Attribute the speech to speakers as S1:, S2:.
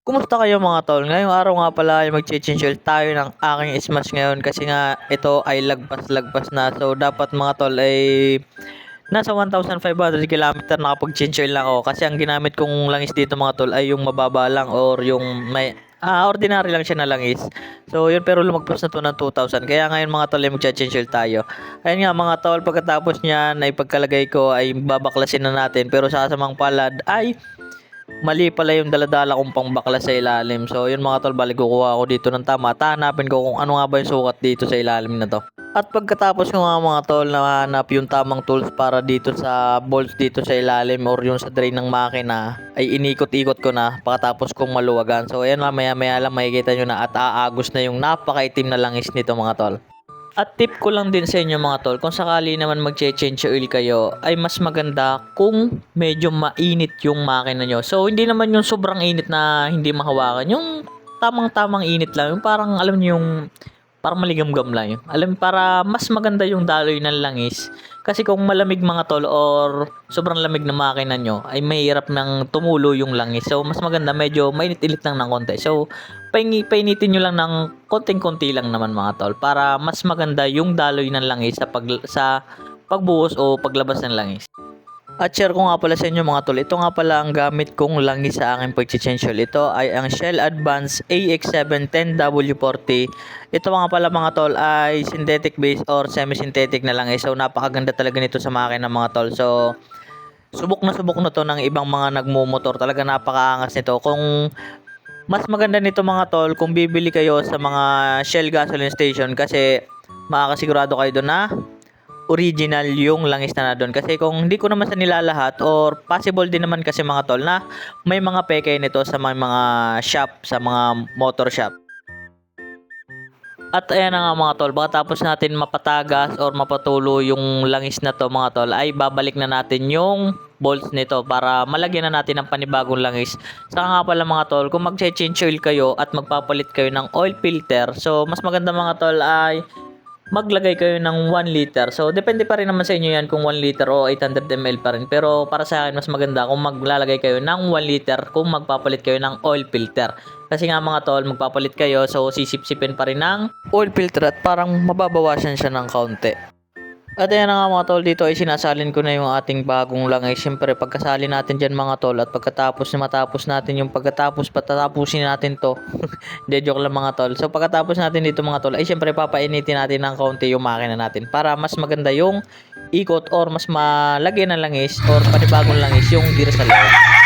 S1: Kumusta kayo mga tol? Ngayong araw nga pala ay magche-change oil tayo ng aking Smash ngayon kasi nga ito ay lagpas-lagpas na. So dapat mga tol ay nasa 1,500 kilometer nakapag-change oil lang ako kasi ang ginamit kong langis dito mga tol ay yung mababa lang or yung may ordinary lang siya na langis. So yun, pero lumagpas na to ng 2,000. Kaya ngayon mga tol ay magche-change oil tayo. Ayun nga mga tol, pagkatapos niyan ay pagkalagay ko ay babaklasin na natin, pero sa kasamang palad ay mali pala yung daladala kong pangbakla sa ilalim. So yun mga tol, balik kukuha ako dito ng tama at hanapin ko kung ano nga ba yung sukat dito sa ilalim na to. At pagkatapos ko nga mga tol nahanap yung tamang tools para dito sa bolts dito sa ilalim or yung sa drain ng makina, ay inikot-ikot ko na pagkatapos kong maluwagan. So ayan, maya maya lang makikita nyo na at aagos na yung napakaitim na langis nito mga tol. At tip ko lang din sa inyo mga tol, kung sakali naman mag-change oil kayo, ay mas maganda kung medyo mainit yung makina nyo. So hindi naman yung sobrang init na hindi mahawakan, yung tamang-tamang init lang, yung parang alam niyo yung parang maligamgam lang yun. Alam, para mas maganda yung daloy ng langis. Kasi kung malamig mga tol or sobrang lamig na makina nyo, ay mahirap nang tumulo yung langis. So mas maganda medyo mainit-init lang ng konti. So painitin nyo lang ng konting-konti lang naman mga tol para mas maganda yung daloy ng langis sa pagbuhos o paglabas ng langis. At share ko nga pala sa inyo mga tol, ito nga pala ang gamit kong langis sa aking pag-change oil. Ito ay ang Shell Advance AX710W40. Ito nga pala mga tol ay synthetic base or semi-synthetic na langis. So napakaganda talaga nito sa makina mga tol. So subok na to ng ibang mga nagmumotor. Talaga napakaangas nito. Kung mas maganda nito mga tol kung bibili kayo sa mga Shell gasoline station, kasi makakasigurado kayo doon na original yung langis na doon. Kasi kung hindi ko naman sa nilalahat or possible din naman kasi mga tol na may mga peke nito sa mga shop, sa mga motor shop. At ayan na nga mga tol, baka tapos natin mapatagas or mapatulo yung langis na to mga tol, ay babalik na natin yung bolts nito para malagyan na natin ng panibagong langis. Saka nga pala mga tol, kung mag-change oil kayo at magpapalit kayo ng oil filter, so mas maganda mga tol ay maglagay kayo ng 1 liter. So, depende pa rin naman sa inyo yan kung 1 liter o 800 ml pa rin. Pero para sa akin, mas maganda kung maglalagay kayo ng 1 liter kung magpapalit kayo ng oil filter. Kasi nga mga tol, magpapalit kayo, so sisip-sipin pa rin ng oil filter at parang mababawasan siya ng kaunti. At ayan na nga mga tol, dito ay sinasalin ko na yung ating bagong langis. Siyempre pagkasali natin dyan mga tol at matapos natin yung patatapusin natin to. Hindi, joke lang mga tol. So pagkatapos natin dito mga tol, ay siyempre papainitin natin ng kaunti yung makina natin para mas maganda yung ikot or mas malagyan ng langis or panibagong langis yung dito sa loob.